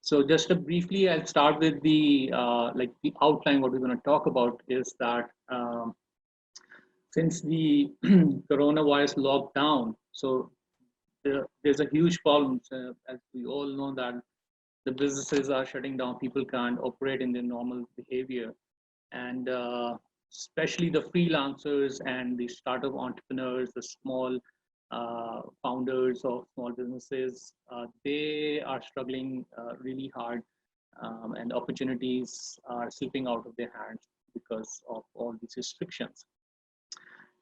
So just briefly, I'll start with the the outline. What we're going to talk about is that since the coronavirus lockdown, so there's a huge problem. As we all know that the businesses are shutting down, people can't operate in their normal behavior, and especially the freelancers and the startup entrepreneurs, the small founders of small businesses, they are struggling really hard, and opportunities are slipping out of their hands because of all these restrictions.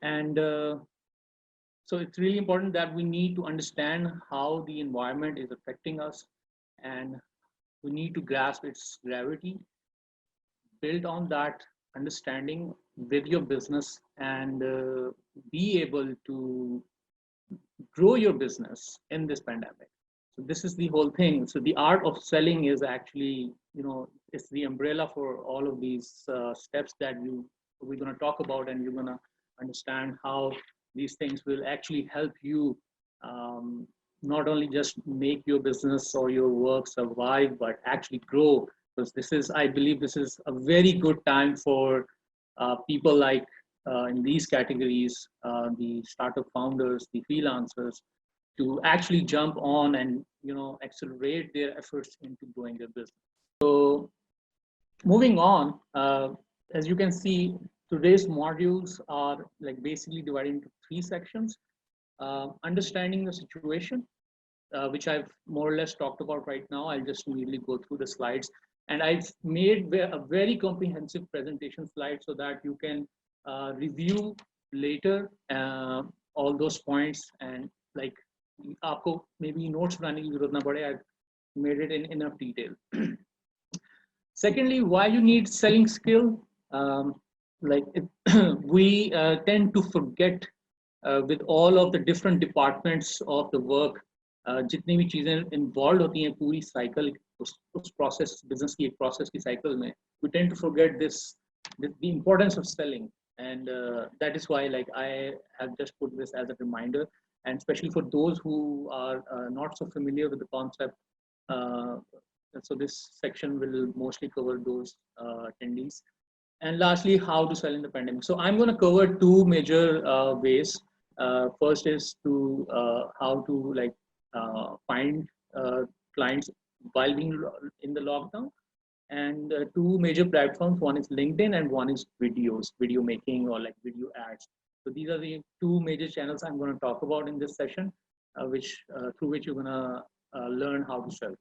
And so it's really important that we need to understand how the environment is affecting us, and we need to grasp its gravity, build on that understanding with your business, and be able to grow your business in this pandemic. So this is the whole thing. So the art of selling is actually, it's the umbrella for all of these steps that we're going to talk about, and you're going to understand how these things will actually help you not only just make your business or your work survive, but actually grow. Because I believe this is a very good time for people like in these categories, the startup founders, the freelancers, to actually jump on and accelerate their efforts into growing their business. So moving on, as you can see, today's modules are basically divided into 3 sections. Understanding the situation, which I've more or less talked about right now. I'll just immediately go through the slides. And I've made a very comprehensive presentation slide so that you can review later all those points, and आपको maybe notes बनाने की जरूरत ना पड़े. I've made it in enough detail. Secondly, why you need selling skill. We tend to forget with all of the different departments of the work, जितनी भी चीजें involved होती हैं पूरी cycle उस process business की एक process की cycle में, we tend to forget the importance of selling, and that is why I have just put this as a reminder, and especially for those who are not so familiar with the concept. So this section will mostly cover those attendees. And lastly, how to sell in the pandemic. So I'm going to cover 2 major ways. First is to how to find clients while being in the lockdown, and 2 major platforms. One is LinkedIn and one is video making, or video ads. So these are the 2 major channels I'm going to talk about in this session, through which you're going to learn how to sell.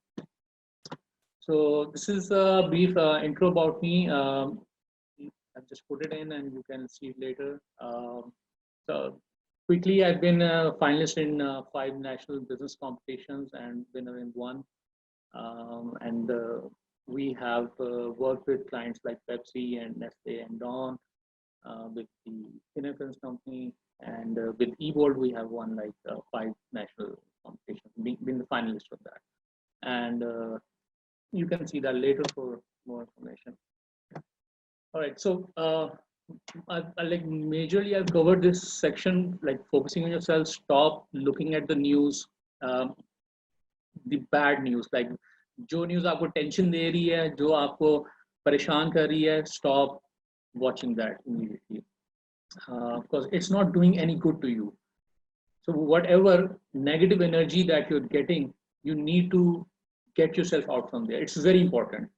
So this is a brief intro about me. I've just put it in and you can see it later. So quickly, I've been a finalist in 5 national business competitions and winner in 1. And we have worked with clients like Pepsi and Nestle and Dawn, with the Thinair Films company, and with EBolt we have won 5 national competitions, been the finalist of that. And you can see that later for more information. All right, so majorly I've covered this section, focusing on yourself. Stop looking at the news, the bad news, जो news आपको tension दे रही है, जो आपको परेशान कर रही है, stop watching that immediately, because it's not doing any good to you. So whatever negative energy that you're getting, you need to get yourself out from there. It's very important,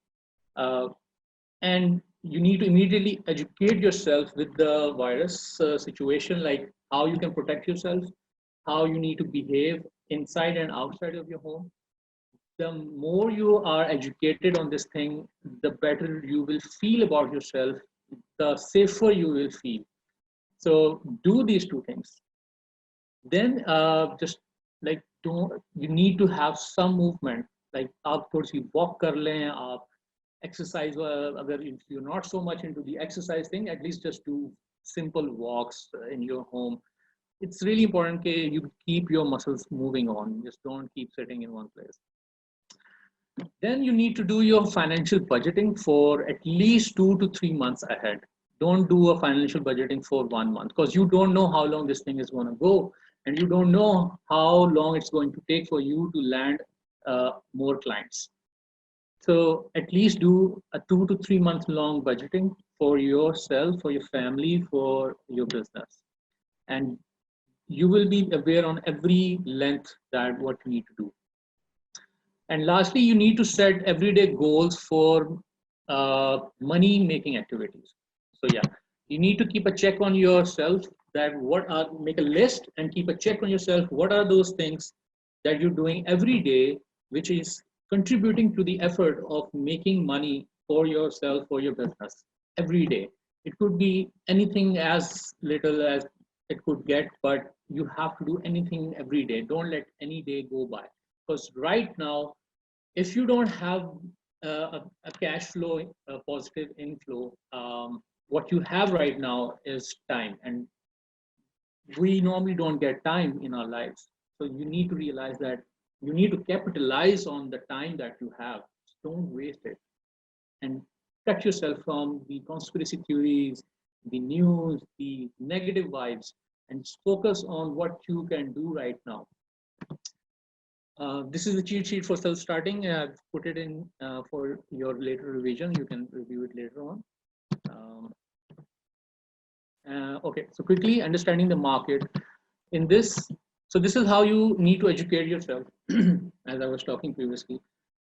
and you need to immediately educate yourself with the virus situation, how you can protect yourself, how you need to behave inside and outside of your home. The more you are educated on this thing, the better you will feel about yourself, the safer you will feel. So do these 2 things. Then just you need to have some movement. आप थोड़ी सी walk कर लें, आप exercise, if you're not so much into the exercise thing, at least just do simple walks in your home. It's really important that you keep your muscles moving on. Just don't keep sitting in one place. Then you need to do your financial budgeting for at least 2 to 3 months ahead. Don't do a financial budgeting for 1 month, because you don't know how long this thing is going to go, and you don't know how long it's going to take for you to land more clients. So at least do a 2 to 3 month long budgeting for yourself, for your family, for your business. And you will be aware on every length that what you need to do. And lastly, you need to set everyday goals for money making activities. So yeah, you need to keep a check on yourself that make a list and keep a check on yourself. What are those things that you're doing every day, which is contributing to the effort of making money for yourself, for your business every day. It could be anything as little as it could get, but you have to do anything every day. Don't let any day go by. Because right now, if you don't have a cash flow, a positive inflow, what you have right now is time, and we normally don't get time in our lives. So you need to realize that you need to capitalize on the time that you have. Don't waste it, and cut yourself from the conspiracy theories, the news, the negative vibes, and focus on what you can do right now. This is the cheat sheet for self-starting. I've put it in for your later revision. You can review it later on. Um, okay, so quickly understanding the market. In this, so this is how you need to educate yourself, as I was talking previously.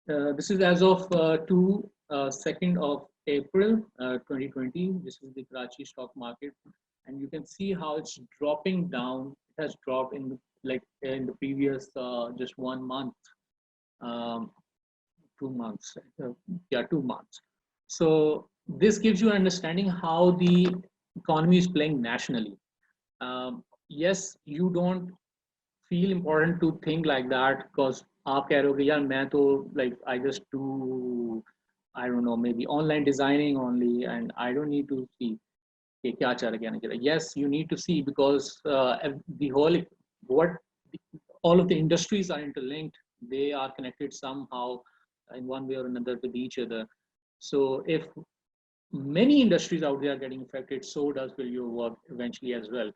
This is as of 2nd of April 2020. This is the Karachi stock market, and you can see how it's dropping down. It has dropped in in the previous just 1 month, um, 2 months. Yeah, 2 months. So this gives you an understanding how the economy is playing nationally. Yes, you don't feel important to think like that because आप कह रहे हो कि यार मैं तो like I just do, I don't know, maybe online designing only and I don't need to see कि क्या चल रहा है क्या नहीं चल रहा. Yes, you need to see because the whole what all of the industries are interlinked. They are connected somehow in one way or another with each other. So if many industries out there are getting affected, so does will your work eventually as well.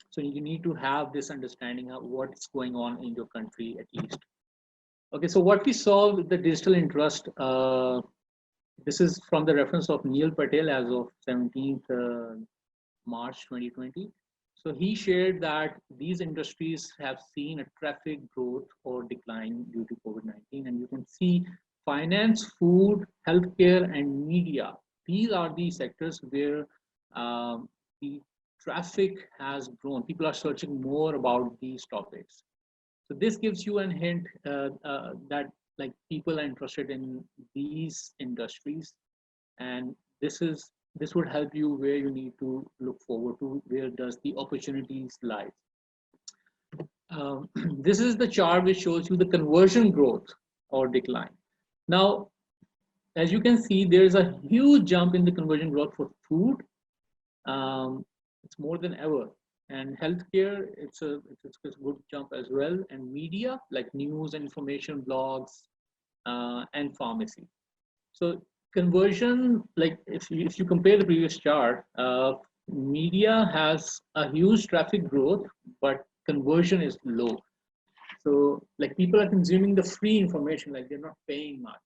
So you need to have this understanding of what's going on in your country at least. Okay, so what we saw with the digital interest, this is from the reference of Neil Patel as of 17th March 2020. So he shared that these industries have seen a traffic growth or decline due to COVID-19. And you can see finance, food, healthcare, and media. These are the sectors where the traffic has grown. People are searching more about these topics. So this gives you a hint that like people are interested in these industries, and this would help you where you need to look forward to, where does the opportunities lie. This is the chart which shows you the conversion growth or decline. Now, as you can see, there is a huge jump in the conversion growth for food. It's more than ever. And healthcare, it's a good jump as well. And media, like news and information blogs, and pharmacy. So conversion, like if you compare the previous chart, media has a huge traffic growth, but conversion is low. So like people are consuming the free information, like they're not paying much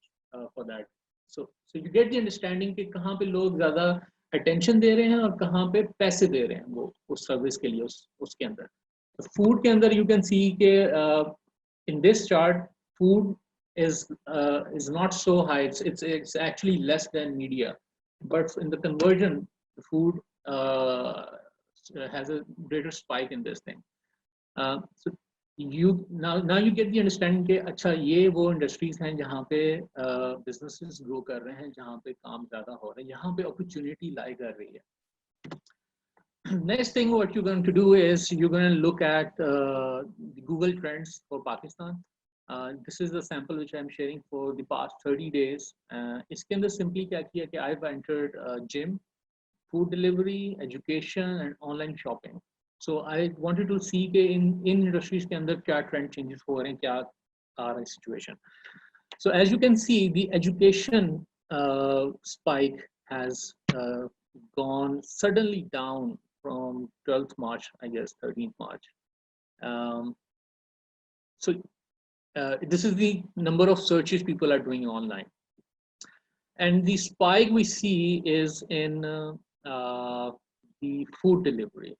for that. So you get the understanding कि कहाँ पे लोग ज़्यादा attention दे रहे हैं और कहाँ पे पैसे दे रहे हैं वो उस सर्विस के लिए उसके अंदर. फूड के अंदर you can see कि in this chart food is not so high. It's actually less than media, but in the conversion, the food has a greater spike in this thing. So you now you get the understanding कि अच्छा ये वो industries हैं जहाँ पे businesses grow कर रहे हैं, जहाँ पे काम ज़्यादा हो रहा है, यहाँ पे opportunity lie कर रही है. Next thing what you're going to do is you're going to look at the Google Trends for Pakistan. This is the sample which I'm sharing for the past 30 days. इसके अंदर simply क्या किया कि I've entered gym, food delivery, education, and online shopping. So I wanted to see कि in industries के अंदर क्या trend changes हो रहे हैं, क्या आ रहा है situation. So as you can see, the education spike has gone suddenly down from 12th March, I guess 13th March. So this is the number of searches people are doing online. And the spike we see is in the food delivery.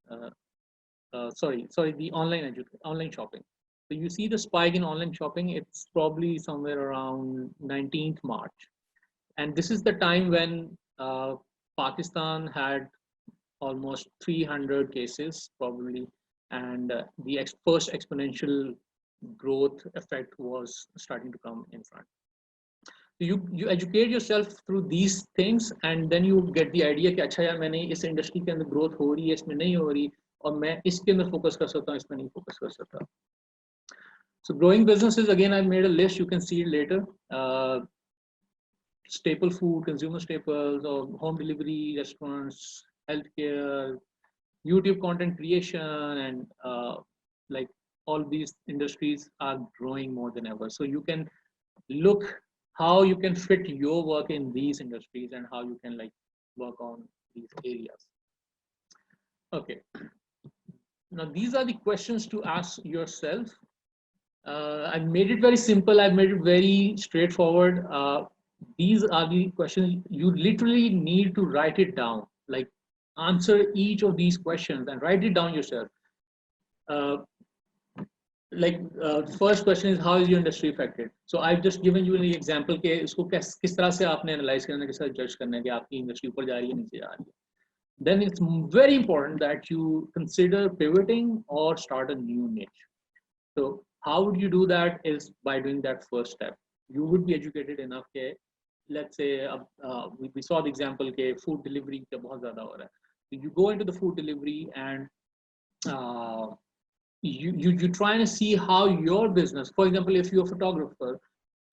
Uh, sorry, the online shopping. So you see the spike in online shopping. It's probably somewhere around 19th March, and this is the time when Pakistan had almost 300 cases probably, and the first exponential growth effect was starting to come in front. So you educate yourself through these things, and then you get the idea कि अच्छा यार मैंने इस industry के अंदर growth हो रही है, इसमें नहीं हो रही, और मैं इसके अंदर फोकस कर सकता हूँ, इसमें नहीं फोकस कर सकता. So growing businesses, again, I've made a list. You can see it later. Staple food, consumer staples, or home delivery, restaurants, healthcare, YouTube content creation, and like all these industries are growing more than ever. So you can look how you can fit your work in these industries and how you can like work on these areas. Okay. Now these are the questions to ask yourself. I've made it very simple. I've made it very straightforward. These are the questions you literally need to write it down. Like answer each of these questions and write it down yourself. First question is, how is your industry affected? So I've just given you an example के इसको किस तरह से आपने analyze करना है, किस तरह judge करना है कि आपकी industry ऊपर जा रही है, नीचे जा रही है. Then it's very important that you consider pivoting or start a new niche. So how would you do that is by doing that first step. You would be educated enough that, let's say, we saw the example that food delivery का बहुत ज़्यादा हो रहा है. So you go into the food delivery and you try to see how your business, for example, if you're a photographer,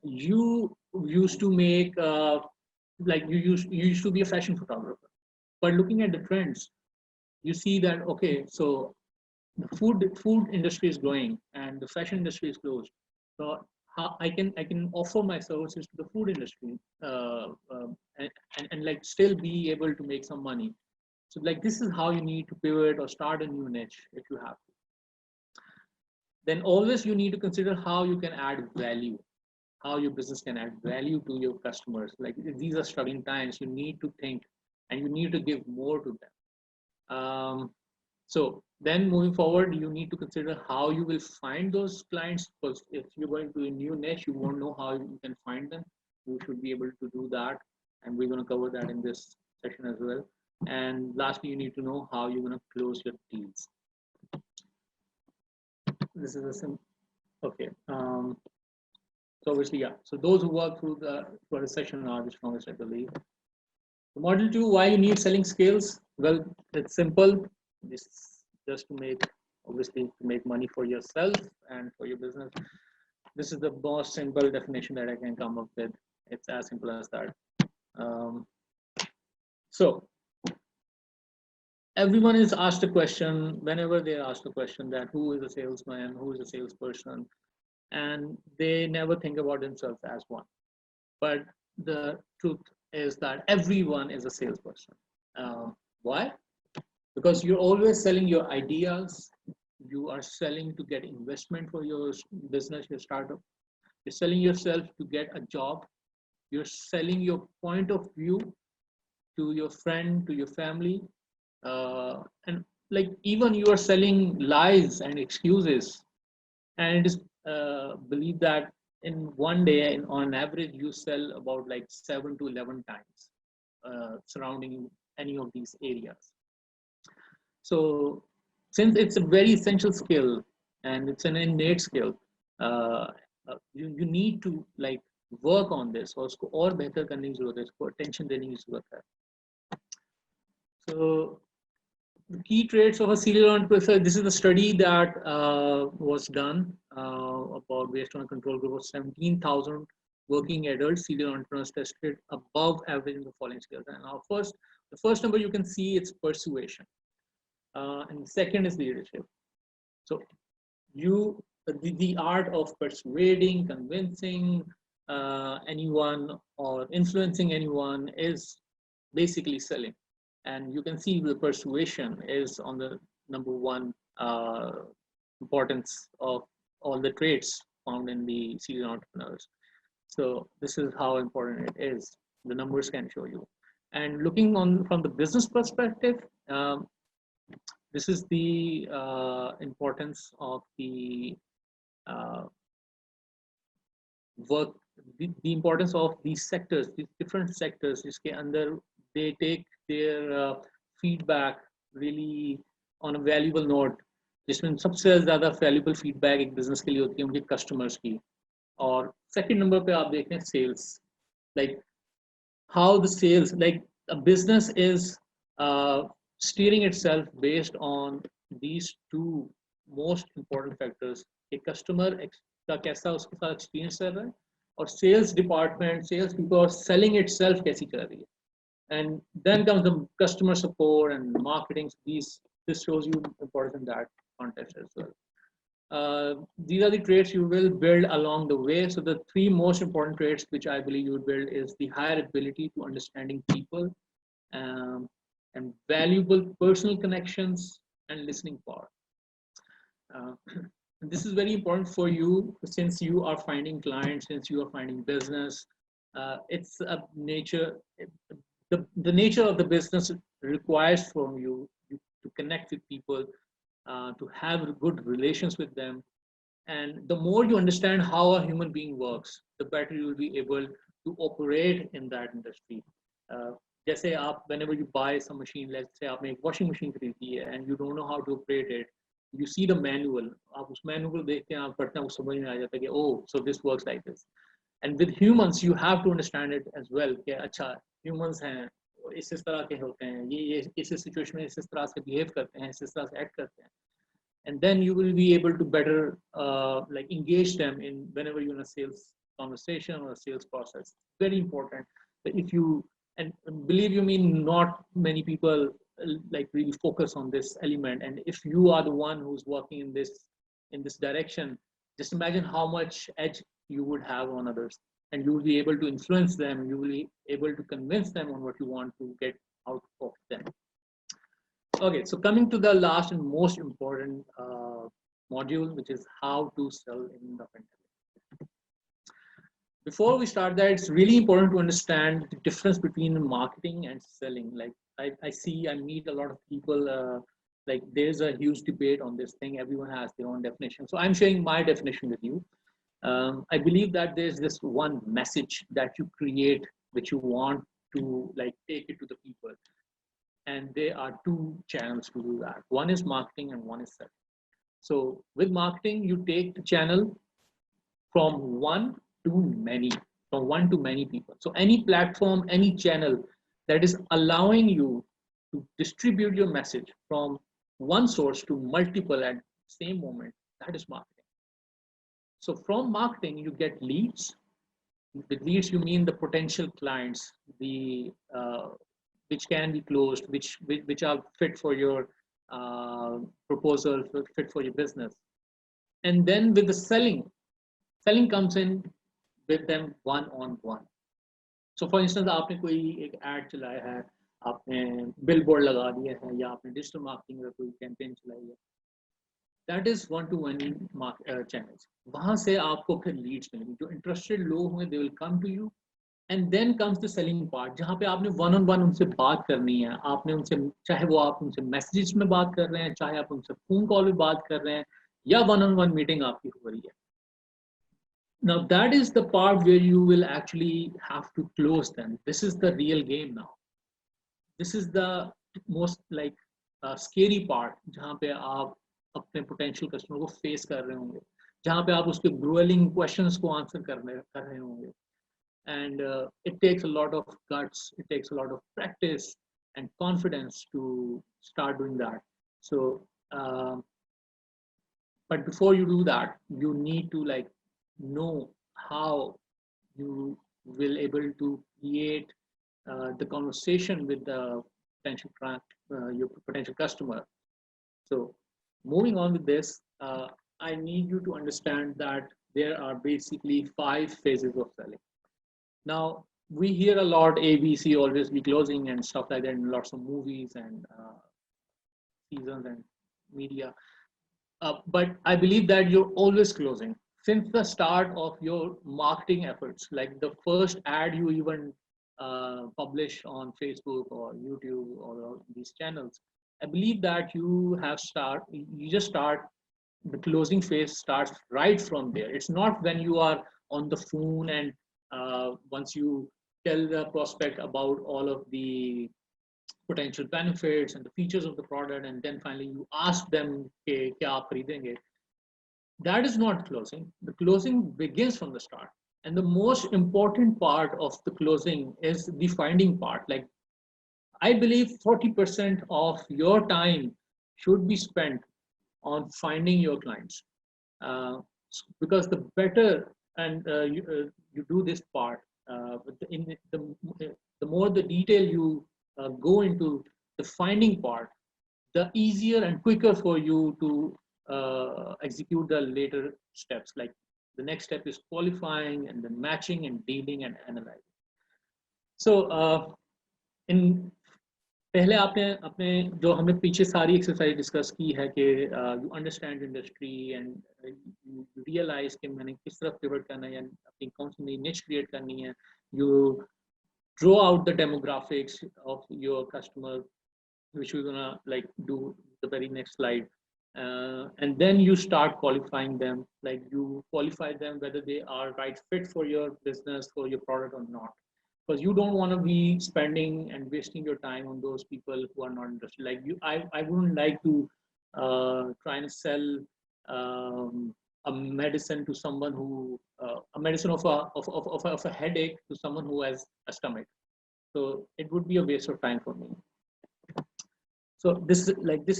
you used to make you used to be a fashion photographer, but looking at the trends, you see that okay, so the food industry is growing and the fashion industry is closed. So how I can offer my services to the food industry and like still be able to make some money. So like this is how you need to pivot or start a new niche if you have to. Then always you need to consider how you can add value, how your business can add value to your customers. Like these are struggling times, you need to think and you need to give more to them. So then moving forward, you need to consider how you will find those clients, because if you're going to a new niche, you won't know how you can find them. You should be able to do that. And we're going to cover that in this session as well. And lastly, you need to know how you're going to close your deals. This is a simple, okay. So obviously, yeah. So those who work through the session are the strongest, I believe. Model 2, why you need selling skills? Well, it's simple. It's just to make, obviously, to make money for yourself and for your business. This is the most simple definition that I can come up with. It's as simple as that. So everyone is asked a question, whenever they ask a question that who is a salesman, who is a salesperson, and they never think about themselves as one. But the truth is that everyone is a salesperson. Why? Because you're always selling your ideas. You are selling to get investment for your business, your startup. You're selling yourself to get a job. You're selling your point of view to your friend, to your family. And like even you are selling lies and excuses. And it is believed that in one day, on average, you sell about like 7 to 11 times surrounding any of these areas. So since it's a very essential skill and it's an innate skill, you need to like work on this और बेहतर करने की जरूरत है, इसको attention देने की जरूरत है. So the key traits of a serial entrepreneur. This is a study that was done about based on a control group of 17,000 working adults. Serial entrepreneurs tested above average in the following skills. And our the first number you can see, it's persuasion, and the second is leadership. So the art of persuading, convincing anyone or influencing anyone is basically selling. And you can see the persuasion is on the number one importance of all the traits found in the serial entrepreneurs. So this is how important it is. The numbers can show you. And looking on from the business perspective, this is the importance of the uh, work, the importance of these sectors, these different sectors, जिसके अंदर they take their feedback really on a valuable note, जिसमें सबसे ज़्यादा valuable feedback एक business के लिए होती है उनके customers की. और second number पे आप देखें sales, like how the sales, like a business is steering itself based on these two most important factors. A customer का कैसा उसके साथ experience कर रहा है, और sales department, sales people are selling itself कैसी कर रही है. And then comes the customer support and marketing. This shows you importance in that context as well. These are the traits you will build along the way. So the three most important traits which I believe you would build is the higher ability to understanding people, and valuable personal connections and listening power. This is very important for you since you are finding clients, since you are finding business. It's a nature. The nature of the business requires from you to connect with people, to have good relations with them. And the more you understand how a human being works, the better you will be able to operate in that industry. जैसे आप whenever you buy some machine, let's say आपने एक washing machine खरीदी है and you don't know how to operate it, you see the manual, आप उस manual को देखते हैं, आप पढ़ते हैं, आपको समझ में आ जाता है कि oh, so this works like this. And with humans, you have to understand it as well. कि अच्छा humans हैं, इस तरह के होते हैं, ये इस situation में इस तरह से behave करते हैं, इस तरह से act करते हैं. And then you will be able to better like engage them in whenever you're in a sales conversation or a sales process. Very important that if you, and believe you me, not many people like really focus on this element. And if you are the one who's working in this direction, just imagine how much edge you would have on others, and you will be able to influence them. You will be able to convince them on what you want to get out of them. Okay, so coming to the last and most important module, which is how to sell in the pandemic. Before we start that, it's really important to understand the difference between marketing and selling. Like I meet a lot of people, like there's a huge debate on this thing. Everyone has their own definition. So I'm sharing my definition with you. I believe that there's this one message that you create, which you want to like take it to the people. And there are two channels to do that. One is marketing and one is selling. So with marketing, you take the channel from one to many people. So any platform, any channel that is allowing you to distribute your message from one source to multiple at the same moment, that is marketing. So from marketing, you get leads. With leads, you mean the potential clients, which can be closed, which are fit for your proposal, fit for your business. And then with the selling comes in with them one-on-one. So for instance, आपने कोई एक ad चलाया है, आपने billboard लगा दिया है, या आपने digital marketing का कोई campaign चलाई है, that is one-to-one channels. वहाँ से आपको फिर leads मिलेंगे, जो interested लोग होंगे, they will come to you. And then comes the selling part, जहाँ पे आपने one on one उनसे बात करनी है, आपने उनसे, चाहे वो आप उनसे messages में बात कर रहे हैं, चाहे आप उनसे phone call में बात कर रहे हैं, या one on one meeting आपकी हो रही है. Now that is the part where you will actually have to close them. This is the real game now. This is the most like scary part, जहाँ पे आप अपने potential customer को face कर रहे होंगे, जहाँ पे आप उसके grueling questions को answer कर रहे होंगे. And it takes a lot of guts, it takes a lot of practice and confidence to start doing that. So but before you do that, you need to like know how you will able to create the conversation with the potential your potential customer. So moving on with this, I need you to understand that there are basically 5 phases of selling. Now, we hear a lot ABC always be closing and stuff like that in lots of movies and seasons and media. But I believe that you're always closing. Since the start of your marketing efforts, like the first ad you even publish on Facebook or YouTube or these channels, I believe that you just start, the closing phase starts right from there. It's not when you are on the phone and once you tell the prospect about all of the potential benefits and the features of the product, and then finally you ask them कि क्या आप खरीदेंगे. That is not closing. The closing begins from the start. And the most important part of the closing is the finding part. Like, I believe 40% of your time should be spent on finding your clients. Uh, because the better and you do this part, the more the detail you go into the finding part, the easier and quicker for you to execute the later steps. Like the next step is qualifying and then matching and dealing and analyzing. So in पहले आपने अपने जो हमने पीछे सारी exercise discuss की है कि you understand industry and you realise कि मैंने किस तरफ पिवट करना है या अपनी कौन सी नई निच क्रिएट करनी है. You draw out the demographics of your customer which we're gonna like do the very next slide, and then you start qualifying them. Like you qualify them whether they are right fit for your business, for your product or not, because you don't want to be spending and wasting your time on those people who are not interested. Like you, I wouldn't like to try and sell a medicine to someone who a medicine of a headache to someone who has a stomach. So it would be a waste of time for me. So this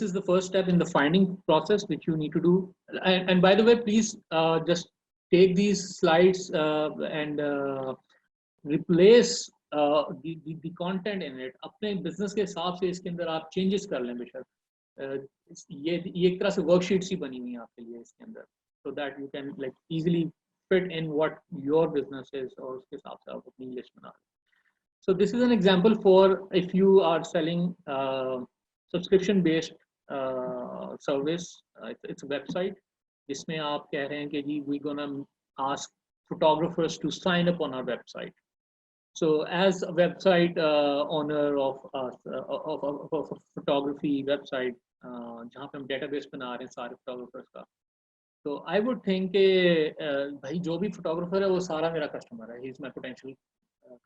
is the first step in the finding process which you need to do. And by the way, please just take these slides and replace the content in it. अपने business के हिसाब से इसके अंदर आप changes कर लें बेशक. ये एक तरह से worksheet सी बनी हुई है आपके लिए इसके अंदर, so that you can like easily fit in what your business is और उसके हिसाब से आप अपनी list बना लें. So this is an example for if you are selling subscription based service. It's a website जिसमें आप कह रहे हैं कि जी we're gonna ask photographers to sign up on our website. So as a website owner of a photography website जहाँ पे हम database बना रहे हैं सारे photographers का, तो I would think कि भाई जो भी photographer है वो सारा मेरा customer है. He is my potential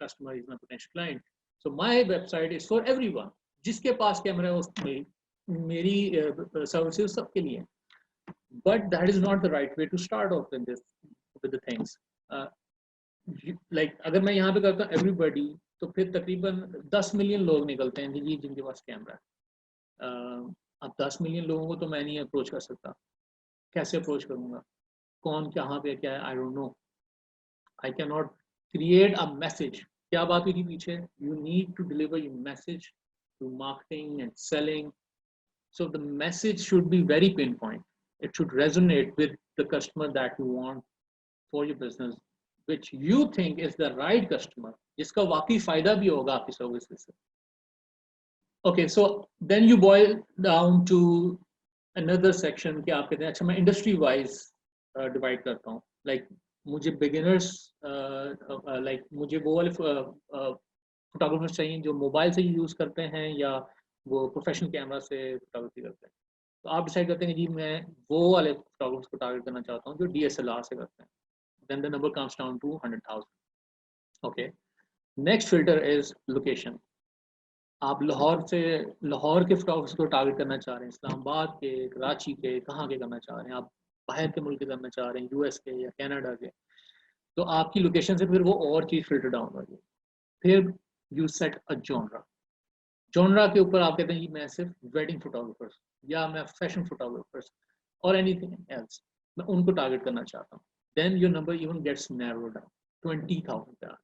customer, he is my potential client. So my website is for everyone. जिसके पास कैमरा है उसमें मेरी सर्विसेज सबके लिए. But that is not the right way to start off in this with the things. Like अगर मैं यहाँ पे करता हूँ everybody, तो फिर तकरीबन 10 मिलियन लोग निकलते हैं जी जिनके पास कैमरा है. अब 10 मिलियन लोगों को तो मैं नहीं अप्रोच कर सकता. कैसे अप्रोच करूँगा, कौन कहाँ पे क्या है, I don't know. I cannot create a message. क्या बात हुई थी पीछे? You need to deliver your message to marketing and selling. So the message should be very pinpoint. It should resonate with the customer that you want for your business, which you think is the right customer, जिसका वाकई फायदा भी होगा आपकी services से. Okay, so then you boil down to another section कि आप कहते हैं अच्छा मैं industry wise divide करता हूँ. Like मुझे beginners like मुझे वो वाले फोटोग्राफर चाहिए जो मोबाइल से यूज़ करते हैं या वो प्रोफेशनल कैमरा से फोटोग्राफी करते हैं. तो आप डिसाइड करते हैं कि जी मैं वो वाले फोटोग्राफर्स को टारगेट करना चाहता हूँ जो DSLR से करते हैं. Then the number comes down to 100,000. Okay. Next filter is location. आप लाहौर के फोटोग्राफर्स को टारगेट करना चाह रहे हैं, इस्लामाबाद के, कराची के, कहाँ के करना चाह रहे हैं, आप बाहर के मुल्क के करना चाह रहे हैं, US के या कनाडा के, तो आपकी लोकेशन से फिर वो और चीज़ फिल्टर डाउन होगी. फिर you set a genre. Genre के ऊपर आप कहते हैं कि मैं सिर्फ wedding photographers या मैं fashion photographers or anything else मैं उनको टारगेट करना चाहता हूँ. Then your number even gets narrowed down 20,000.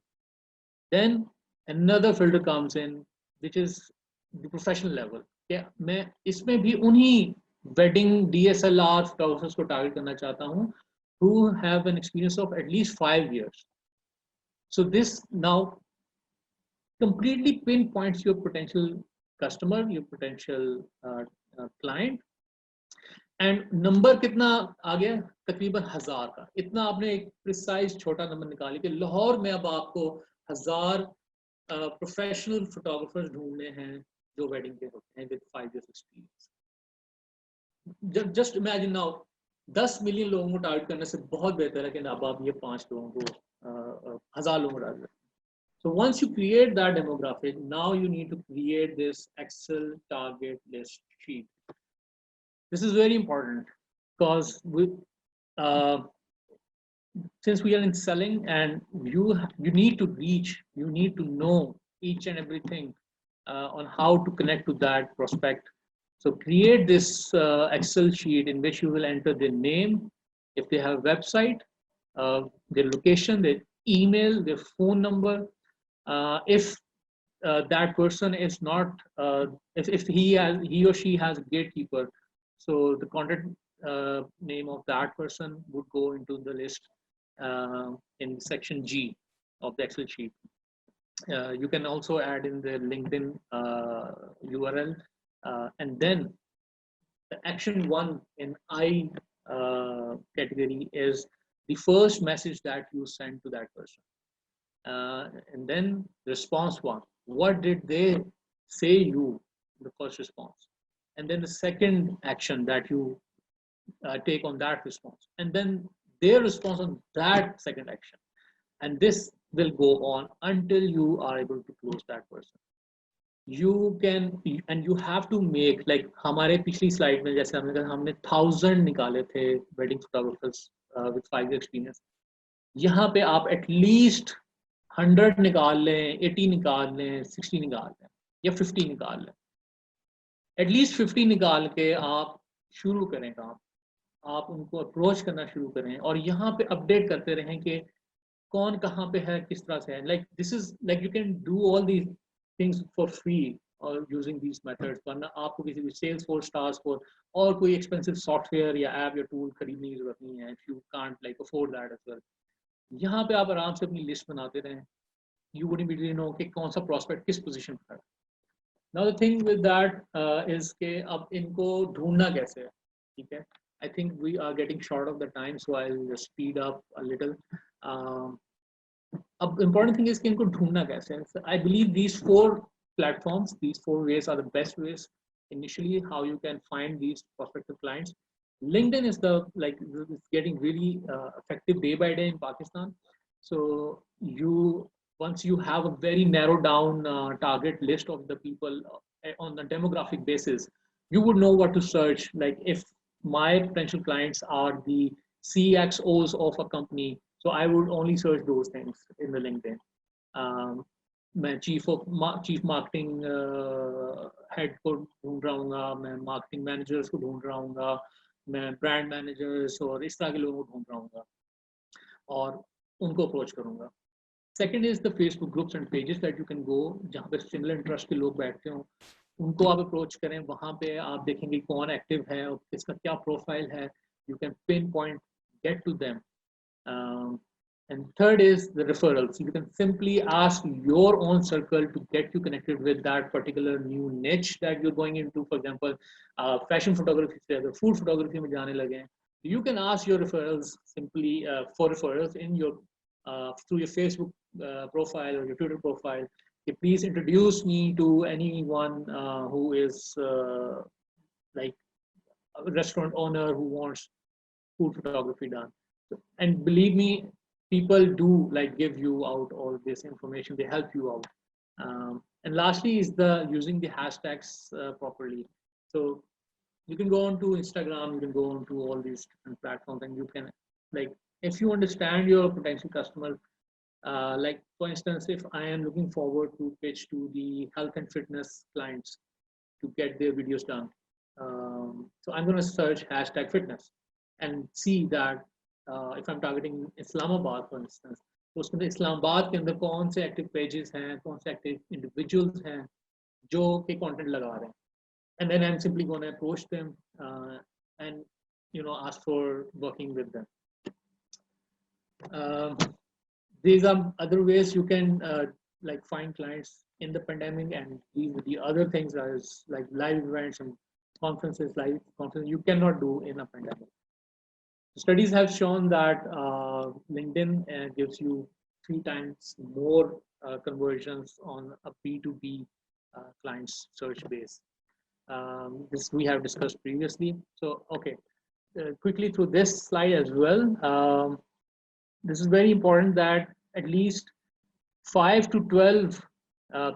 Then another filter comes in which is the professional level. क्या मैं इसमें भी उन्हीं wedding DSLR photographers को टारगेट करना चाहता हूँ who have an experience of at least 5 years. So this now completely pinpoints your potential customer, your potential client. And number कितना आ गया? तकरीबन 1000 का. इतना आपने एक प्रिसाइज छोटा नंबर निकाली कि लाहौर में अब आपको 1000 प्रोफेशनल फोटोग्राफर्स ढूंढने हैं जो वेडिंग के होते हैं with 5 years experience. Just imagine now 10 million लोगों को टारगेट करने से बहुत बेहतर है कि अब आप ये 5 लोगों को 1000 लोगों को target. So once you create that demographic, now you need to create this Excel target list sheet. This is very important because uh, since we are in selling and you need to reach, you need to know each and everything on how to connect to that prospect. So create this Excel sheet in which you will enter their name, if they have a website, their location, their email, their phone number. If that person is not, if he or she has a gatekeeper, so the contact name of that person would go into the list in section G of the Excel sheet. You can also add in the LinkedIn URL, and then the action 1 in I category is the first message that you send to that person. And then response 1, what did they say you, the first response, and then the second action that you take on that response, and then their response on that second action, and this will go on until you are able to close that person. You can, and you have to make, like हमारे पिछली slide में जैसे हमने कहा हमने 1000 निकाले थे wedding photographers with 5 years experience. यहाँ पे आप एटलीस्ट 100 निकाल लें, 80 निकाल लें, 60 निकाल लें या 50 निकाल लें. एटलीस्ट 50 निकाल के आप शुरू करें काम, आप उनको अप्रोच करना शुरू करें और यहाँ पे अपडेट करते रहें कि कौन कहाँ पे है, किस तरह से है. Like this is like you can do all these things for free और यूजिंग दीज मेथड्स, वरना आपको किसी भी सेल्स फोर्स, टास्क फोर्स और कोई एक्सपेंसिव सॉफ्टवेयर या ऐप या टूल खरीदने की जरूरत नहीं है. If you can't like afford that as well, यहाँ पे आप आराम से अपनी लिस्ट बनाते रहें. यू वुड इमीडिएटली नो कि कौन सा प्रोस्पेक्ट किस पोजीशन पर है. Now the thing with that is के अब इनको ढूंढना कैसे है. ठीक है, I think we are getting short of the time, so I'll just speed up a little. Important thing is कि इनको ढूंढना कैसे है. So I believe these 4 platforms, these 4 ways are the best ways initially how you can find these prospective clients. LinkedIn is the it's getting really effective day by day in Pakistan. So you, once you have a very narrowed down target list of the people on the demographic basis, you would know what to search. Like if my potential clients are the CXOs of a company, so I would only search those things in the LinkedIn. मैं chief marketing head को ढूंढ रहा हूँ, मैं marketing managers को ढूंढ रहा हूँ, मैं ब्रांड मैनेजर्स और इस तरह के लोगों को ढूंढ रहा हूँ और उनको अप्रोच करूँगा. Second is the Facebook groups and pages that you can go, जहाँ पे सिमिलर इंटरेस्ट के लोग बैठते हो, उनको आप अप्रोच करें. वहाँ पे आप देखेंगे कौन एक्टिव है और किसका क्या प्रोफाइल है. You can pinpoint get to them. And third is the referrals. You can simply ask your own circle to get you connected with that particular new niche that you're going into. For example, fashion photography से अगर food photography में जाने लगे, you can ask your referrals simply for referrals in your through your Facebook profile or your Twitter profile. Please introduce me to anyone who is like a restaurant owner who wants food photography done. And believe me, people do like give you out all this information. They help you out. And lastly is the using the hashtags properly. So you can go on to Instagram, you can go on to all these different platforms, and you can, like, if you understand your potential customer, like for instance, if I am looking forward to pitch to the health and fitness clients to get their videos done, so I'm going to search hashtag fitness and see that if I'm targeting Islamabad, for instance, तो उसके अंदर इस्लामाबाद के अंदर कौन से active pages हैं, कौन से एक्टिव इंडिविजुअल्स हैं जो कि कंटेंट लगा रहे हैं. And then I'm simply going to approach them and ask for working with them. These are other ways you can like find clients in the pandemic, and these the other things as like live events and conferences. Live conferences you cannot do in a pandemic. Studies have shown that LinkedIn gives you 3 times more conversions on a B2B client's search base. This we have discussed previously. So, okay, quickly through this slide as well. This is very important that at least 5 to 12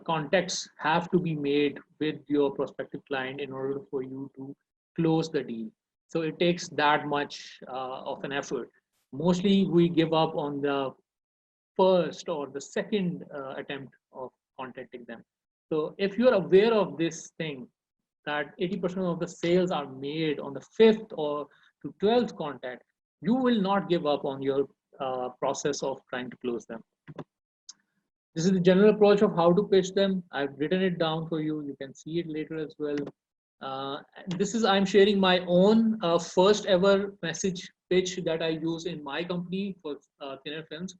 contacts have to be made with your prospective client in order for you to close the deal. So it takes that much of an effort. Mostly we give up on the first or the second attempt of contacting them. So if you're aware of this thing, that 80% of the sales are made on the 5th or to 12th contact, you will not give up on your process of trying to close them. This is the general approach of how to pitch them. I've written it down for you. You can see it later as well. This is, I'm sharing my own first ever message pitch that I use in my company for Thinair Films.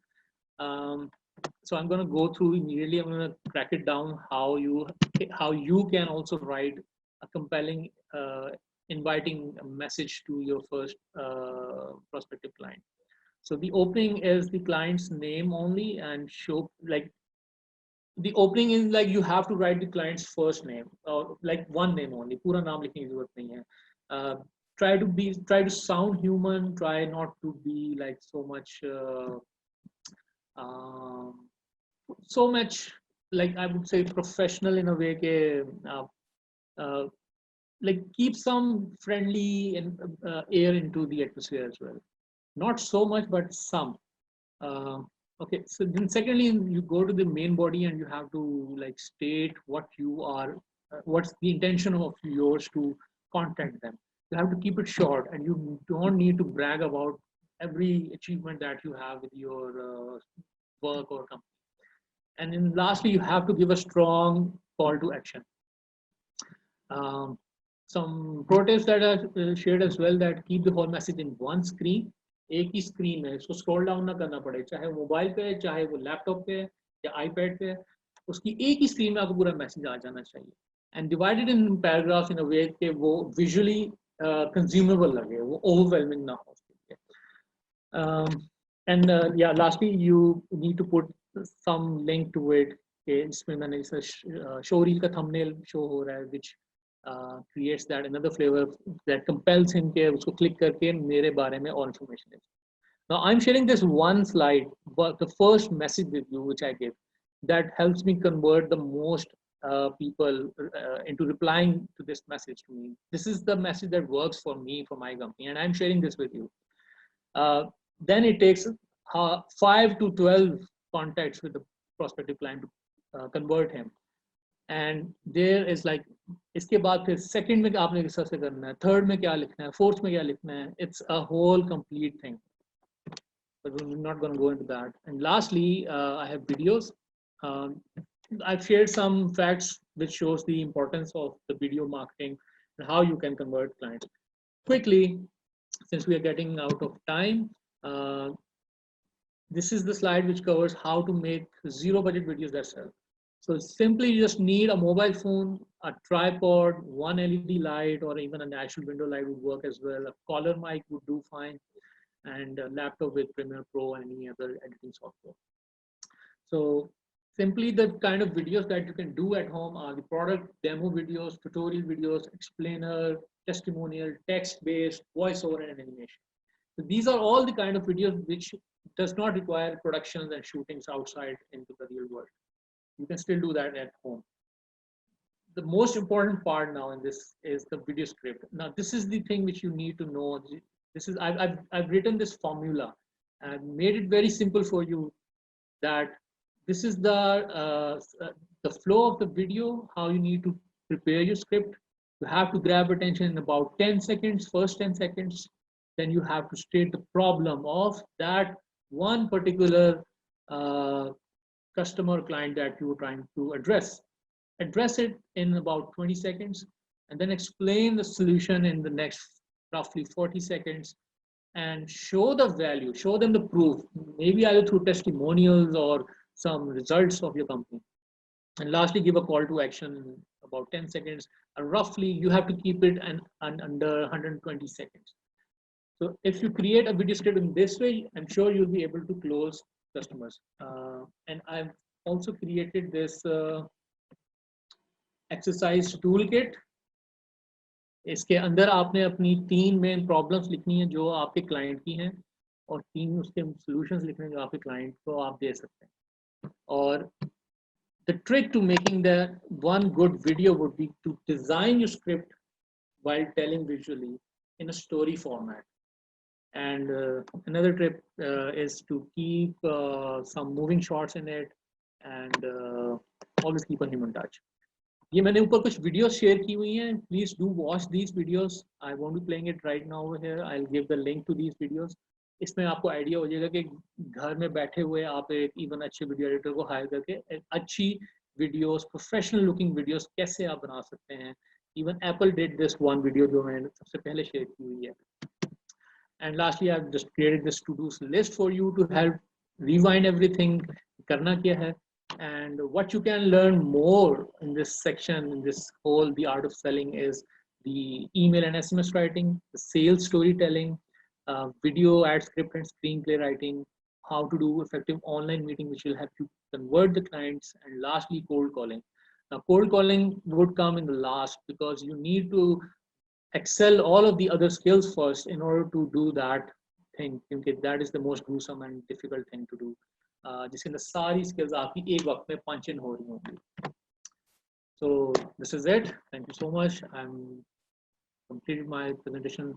So I'm going to go through immediately. I'm going to crack it down how you can also write a compelling, inviting message to your first prospective client. So the opening is the client's name only, and show like the opening is like you have to write the client's first name or like one name only. पूरा नाम लिखने की जरूरत नहीं है. Try to sound human. Try not to be like so much like I would say professional in a way ke, like keep some friendly and air into the atmosphere as well. Not so much, but some. Okay, so then secondly, you go to the main body and you have to like state what you are, what's the intention of yours to contact them. You have to keep it short, and you don't need to brag about every achievement that you have with your work or company. And then lastly, you have to give a strong call to action. Some pro tips that are shared as well, that keep the whole message in one screen. एक ही screen में इसको scroll down ना करना पड़े, चाहे वो mobile पे है, चाहे वो लैपटॉप पे है या आईपैड पे है, उसकी एक ही स्क्रीन में आपको पूरा मैसेज आ जाना चाहिए. एंड डिवाइडेड इन पैराग्राफ्स इन अ वे कि वो विजुअली कंज्यूमेबल लगे, वो ओवरवेलमिंग ना हो उसके लिए. एंड या lastly you need to put some link to it कि इसमें मैंने शो रील का थंबनेल शो हो रहा है which creates that another flavor that compels him के उसको click करके मेरे बारे में और information है. Now I'm sharing this one slide, but the first message with you which I give that helps me convert the most people into replying to this message to me. This is the message that works for me, for my company, and I'm sharing this with you. Then it takes 5 to 12 contacts with the prospective client to convert him. And there is like इसके बाद फिर second में आपने किस तरह से करना है, थर्ड में क्या लिखना है, फोर्थ में क्या लिखना है. It's a whole complete thing, but we're not going to go into that. And lastly, I have videos. I've shared some facts which shows the importance of the video marketing and how you can convert clients quickly. Since we are getting out of time, this is the slide which covers how to make zero budget videos that sell. So simply you just need a mobile phone, a tripod, one LED light, or even a natural window light would work as well. A collar mic would do fine, and a laptop with Premiere Pro and any other editing software. So simply the kind of videos that you can do at home are the product demo videos, tutorial videos, explainer, testimonial, text-based, voiceover, and animation. So these are all the kind of videos which does not require productions and shootings outside into the real world. You can still do that at home. The most important part now in this is the video script. Now, this is the thing which you need to know. This is I've written this formula and made it very simple for you. That this is the flow of the video. How you need to prepare your script. You have to grab attention in about 10 seconds. First 10 seconds. Then you have to state the problem of that one particular customer client that you were trying to address. Address it in about 20 seconds, and then explain the solution in the next roughly 40 seconds, and show the value, show them the proof, maybe either through testimonials or some results of your company. And lastly, give a call to action in about 10 seconds. And roughly, you have to keep it under 120 seconds. So if you create a video script in this way, I'm sure you'll be able to close customers. And I've also created this exercise toolkit. इसके अंदर आपने अपनी 3 main problems लिखनी है जो आपके client की हैं, और 3 उसके सॉल्यूशंस लिखने हैं जो आपके क्लाइंट को आप दे सकते हैं. और the trick to making the one good video would be to design your script while telling visually in a story format. And another tip is to keep some moving shots in it, and always keep a human touch. ये मैंने ऊपर कुछ videos share की हुई हैं. Please do watch these videos. I won't be playing it right now here. I will give the link to these videos. इसमें आपको idea हो जाएगा कि घर में बैठे हुए आप एक इवन अच्छे वीडियो एडिटर को हायर करके अच्छी वीडियोस, प्रोफेशनल लुकिंग वीडियोस कैसे आप बना सकते हैं. Even Apple did this one video जो मैंने सबसे पहले शेयर की हुई है. And lastly, I've just created this to-do list for you to help rewind everything. Karna kya hai? And what you can learn more in this section, in this whole The Art of Selling, is the email and SMS writing, the sales storytelling, video ad script and screenplay writing, how to do effective online meeting, which will help you convert the clients, and lastly, cold calling. Now, cold calling would come in the last because you need to excel all of the other skills first in order to do that thing. Because that is the most gruesome and difficult thing to do. जिसके अंदर सारी skills आपकी एक वक्त में punch in हो रही होंगी. So this is it. Thank you so much. I'm completed my presentation.